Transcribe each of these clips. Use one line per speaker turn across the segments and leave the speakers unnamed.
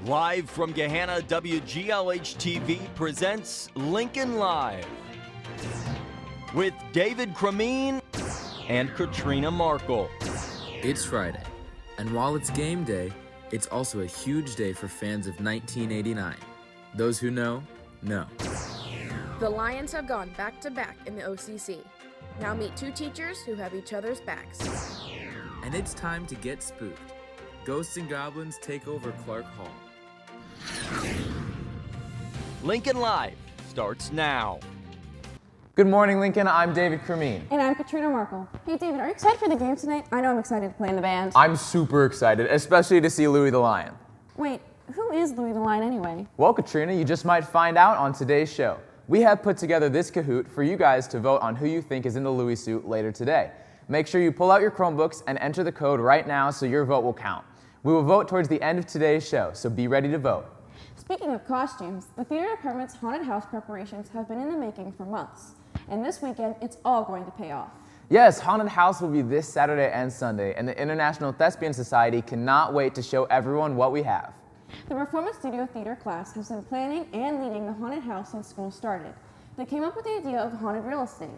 Live from Gahanna, WGLH-TV presents Lincoln Live with David Cremeen and Katrina Markle.
It's Friday, and while it's game day, it's also a huge day for fans of 1989. Those who know, know.
The Lions have gone back-to-back in the OCC. Now meet two teachers who have each other's backs.
And it's time to get spooked. Ghosts and goblins take over Clark Hall.
Lincoln Live starts now.
Good morning, Lincoln. I'm David Cremeen.
And I'm Katrina Markle. Hey, David, are you excited for the game tonight? I know I'm excited to play in the band.
I'm super excited, especially to see Louie the Lion.
Wait, who is Louie the Lion anyway?
Well, Katrina, you just might find out on today's show. We have put together this Kahoot for you guys to vote on who you think is in the Louie suit later today. Make sure you pull out your Chromebooks and enter the code right now so your vote will count. We will vote towards the end of today's show, so be ready to vote.
Speaking of costumes, the theater department's haunted house preparations have been in the making for months. And this weekend, it's all going to pay off.
Yes, Haunted House will be this Saturday and Sunday, and the International Thespian Society cannot wait to show everyone what we have.
The Performance Studio Theater class has been planning and leading the haunted house since school started. They came up with the idea of haunted real estate.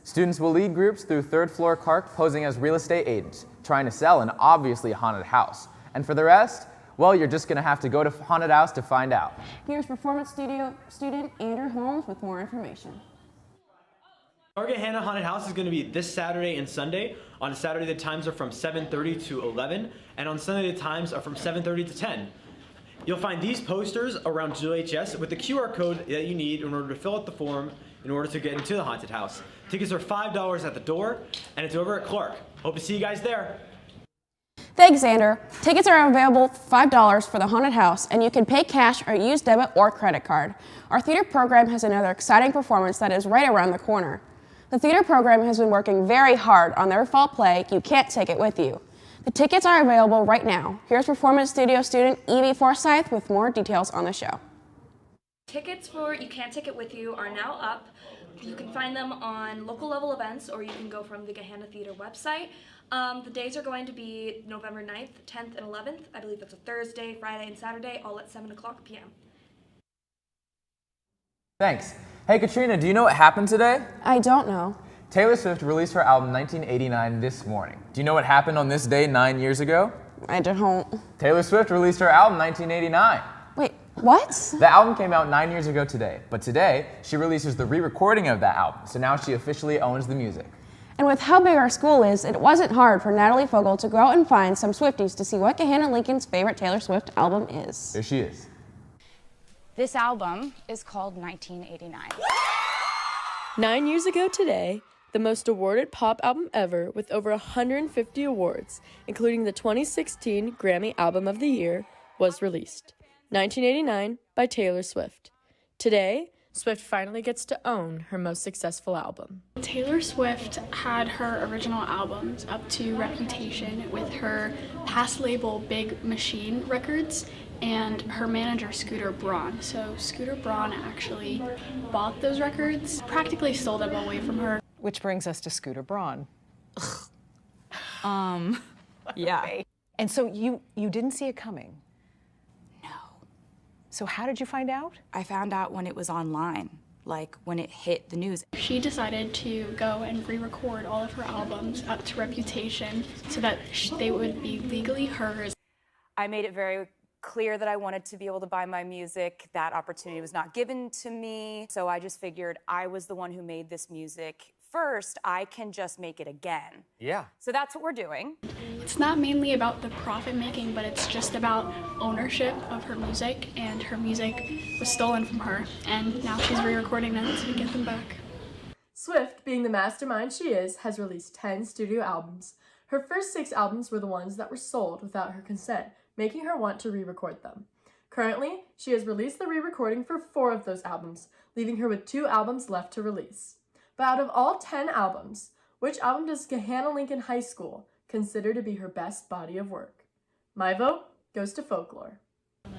Students will lead groups through third floor Clark posing as real estate agents, trying to sell an obviously haunted house. And for the rest, well, you're just going to have to go to Haunted House to find out.
Here's Performance Studio student Andrew Holmes with more information.
Our Gahanna Haunted House is going to be this Saturday and Sunday. On Saturday, the times are from 7:30 to 11, and on Sunday, the times are from 7:30 to 10. You'll find these posters around GLHS with the QR code that you need in order to fill out the form in order to get into the haunted house. Tickets are $5 at the door, and it's over at Clark. Hope to see you guys there.
Thanks, Xander. Tickets are available $5 for the haunted house, and you can pay cash or use debit or credit card. Our theater program has another exciting performance that is right around the corner. The theater program has been working very hard on their fall play, You Can't Take It With You. The tickets are available right now. Here's Performance Studio student Evie Forsyth with more details on the show.
Tickets for You Can't Take It With You are now up. You can find them on local level events, or you can go from the Gahanna Theater website. The days are going to be November 9th, 10th, and 11th. I believe that's a Thursday, Friday, and Saturday, all at 7 o'clock p.m.
Thanks. Hey, Katrina, do you know what happened today?
I don't know.
Taylor Swift released her album 1989 this morning. Do you know what happened on this day 9 years ago?
I don't.
Taylor Swift released her album 1989.
Wait, what?
The album came out 9 years ago today, but today she releases the re-recording of that album, so now she officially owns the music.
And with how big our school is, it wasn't hard for Natalie Fogel to go out and find some Swifties to see what Gahanna Lincoln's favorite Taylor Swift album is.
There she is.
This album is called 1989.
9 years ago today, the most awarded pop album ever with over 150 awards, including the 2016 Grammy Album of the Year, was released. 1989 by Taylor Swift. Today, Swift finally gets to own her most successful album.
Taylor Swift had her original albums up to Reputation with her past label Big Machine Records and her manager Scooter Braun. So Scooter Braun actually bought those records, practically stole them away from her.
Which brings us to Scooter Braun.
Yeah.
And so you didn't see it coming?
No.
So how did you find out?
I found out when it was online, like when it hit the news.
She decided to go and re-record all of her albums up to Reputation so that they would be legally hers.
I made it very clear that I wanted to be able to buy my music. That opportunity was not given to me, so I just figured I was the one who made this music first. I can just make it again.
Yeah.
So that's what we're doing.
It's not mainly about the profit making, but it's just about ownership of her music, and her music was stolen from her, and now she's re-recording them to get them back.
Swift, being the mastermind she is, has released 10 studio albums. Her first 6 albums were the ones that were sold without her consent, making her want to re-record them. Currently, she has released the re-recording for 4 of those albums, leaving her with 2 albums left to release. But out of all 10 albums, which album does Gahanna Lincoln High School consider to be her best body of work? My vote goes to Folklore.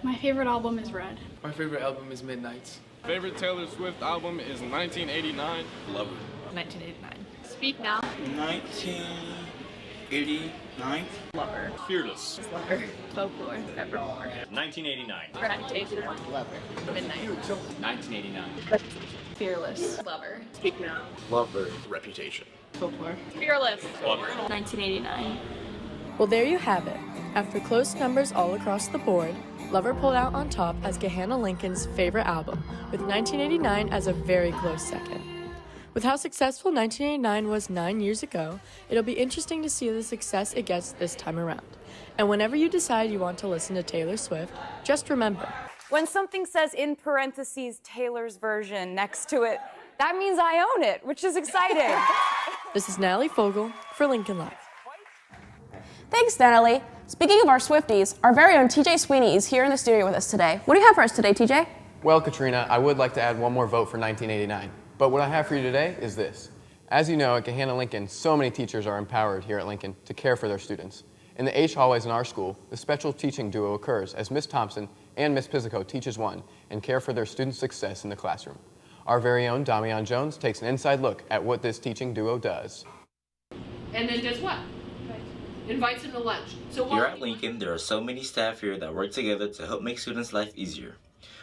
My favorite album is Red.
My favorite album is Midnights.
Favorite Taylor Swift album is 1989.
Love it.
1989.
Speak Now.
19 89.
Lover.
Fearless.
Lover. Folklore. Evermore.
1989.
Reputation. Lover. Midnight.
1989.
Fearless. Lover.
Speak Now. Lover. Reputation.
Folklore. Fearless.
Lover.
1989.
Well, there you have it. After close numbers all across the board, Lover pulled out on top as Gahanna Lincoln's favorite album, with 1989 as a very close second. With how successful 1989 was 9 years ago, it'll be interesting to see the success it gets this time around. And whenever you decide you want to listen to Taylor Swift, just remember,
When something says in parentheses Taylor's version next to it, that means I own it, which is exciting.
this is Natalie Fogel for Lincoln Live.
Thanks, Natalie. Speaking of our Swifties, our very own TJ Sweeney is here in the studio with us today. What do you have for us today, TJ?
Well, Katrina, I would like to add one more vote for 1989. But what I have for you today is this. As you know, at Gahanna Lincoln, so many teachers are empowered here at Lincoln to care for their students. In the H hallways in our school, the special teaching duo occurs as Miss Thompson and Miss Pizzico teaches one and care for their students' success in the classroom. Our very own Damian Jones takes an inside look at what this teaching duo does.
And then does what? Invites them to lunch. So
here at Lincoln, there are so many staff here that work together to help make students' life easier.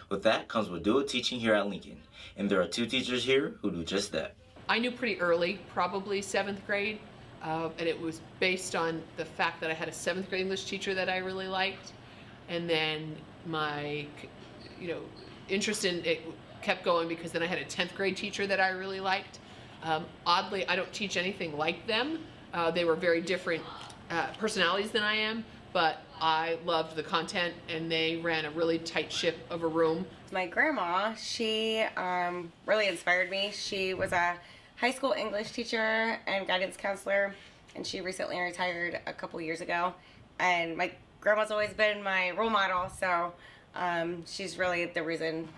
With that comes with dual teaching here at Lincoln, and there are 2 teachers here who do just that.
I knew pretty early, probably 7th grade, and it was based on the fact that I had a 7th grade English teacher that I really liked, and then my, interest in it kept going because then I had a 10th grade teacher that I really liked. Oddly, I don't teach anything like them. They were very different personalities than I am, but I loved the content, and they ran a really tight ship of a room.
My grandma, she really inspired me. She was a high school English teacher and guidance counselor, and she recently retired a couple years ago. And my grandma's always been my role model, so she's really the reason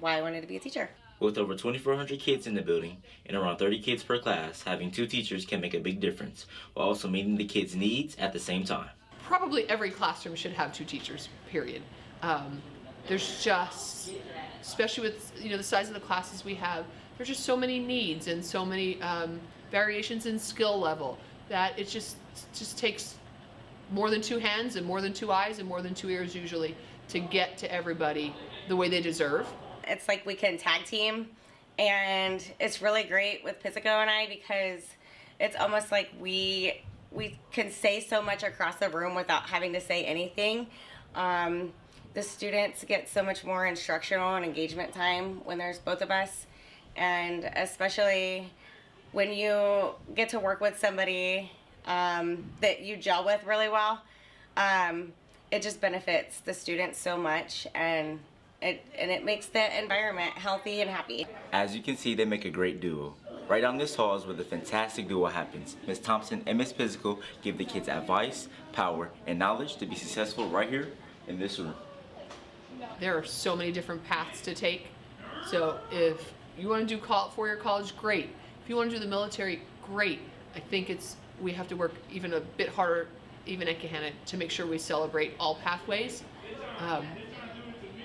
why I wanted to be a teacher.
With over 2,400 kids in the building and around 30 kids per class, having 2 teachers can make a big difference, while also meeting the kids' needs at the same time.
Probably every classroom should have 2 teachers, period. There's just, especially with the size of the classes we have, there's just so many needs and so many variations in skill level that it just takes more than 2 hands and more than 2 eyes and more than 2 ears usually to get to everybody the way they deserve.
It's like we can tag team, and it's really great with Pizzico and I because it's almost like we can say so much across the room without having to say anything. The students get so much more instructional and engagement time when there's both of us, and especially when you get to work with somebody that you gel with really well, it just benefits the students so much, and it makes the environment healthy and happy.
As you can see, they make a great duo. Right down this hall is where the fantastic duo happens. Miss Thompson and Miss Pizzico give the kids advice, power, and knowledge to be successful right here in this room.
There are so many different paths to take. So if you want to do 4-year college, great. If you want to do the military, great. I think we have to work even a bit harder, even at Gahanna, to make sure we celebrate all pathways.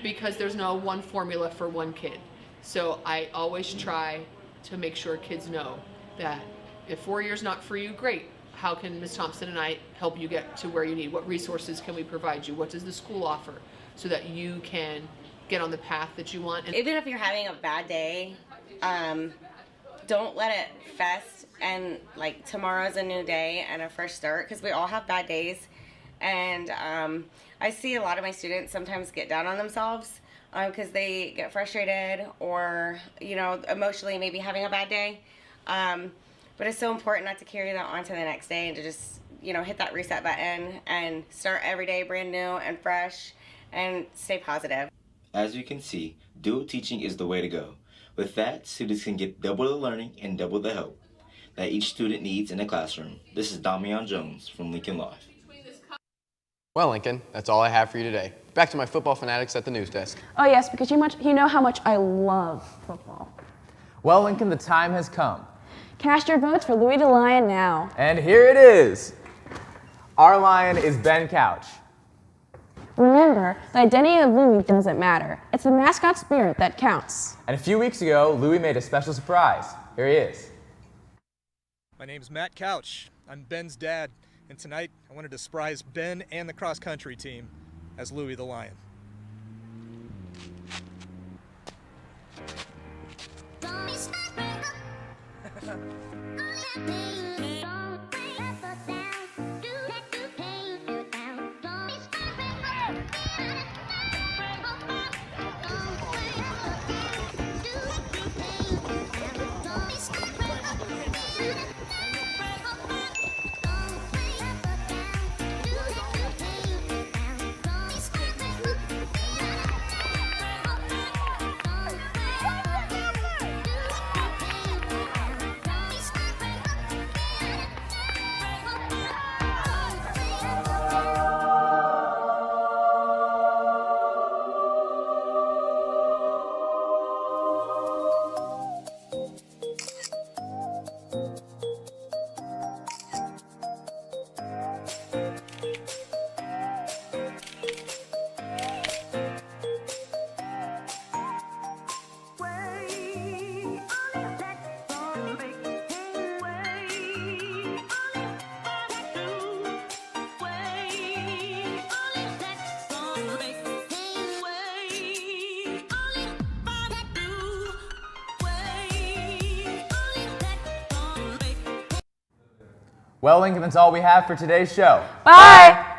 Because there's no one formula for one kid. So I always try to make sure kids know that if 4 years not for you, great. How can Ms. Thompson and I help you get to where you need? What resources can we provide you? What does the school offer so that you can get on the path that you want? And
even if you're having a bad day, don't let it fest, and like tomorrow's a new day and a fresh start, because we all have bad days. And I see a lot of my students sometimes get down on themselves because they get frustrated or, emotionally maybe having a bad day. But it's so important not to carry that on to the next day and to just, hit that reset button and start every day brand new and fresh and stay positive.
As you can see, dual teaching is the way to go. With that, students can get double the learning and double the help that each student needs in the classroom. This is Damian Jones from Lincoln Live.
Well, Lincoln, that's all I have for you today. Back to my football fanatics at the news desk.
Oh yes, because you know how much I love football.
Well, Lincoln, the time has come.
Cast your votes for Louis the Lion now.
And here it is. Our lion is Ben Couch.
Remember, the identity of Louis doesn't matter. It's the mascot spirit that counts.
And a few weeks ago, Louis made a special surprise. Here he is.
My name's Matt Couch. I'm Ben's dad, And tonight, I wanted to surprise Ben and the cross-country team as Louie the Lion.
Well, Lincoln, that's all we have for today's show.
Bye.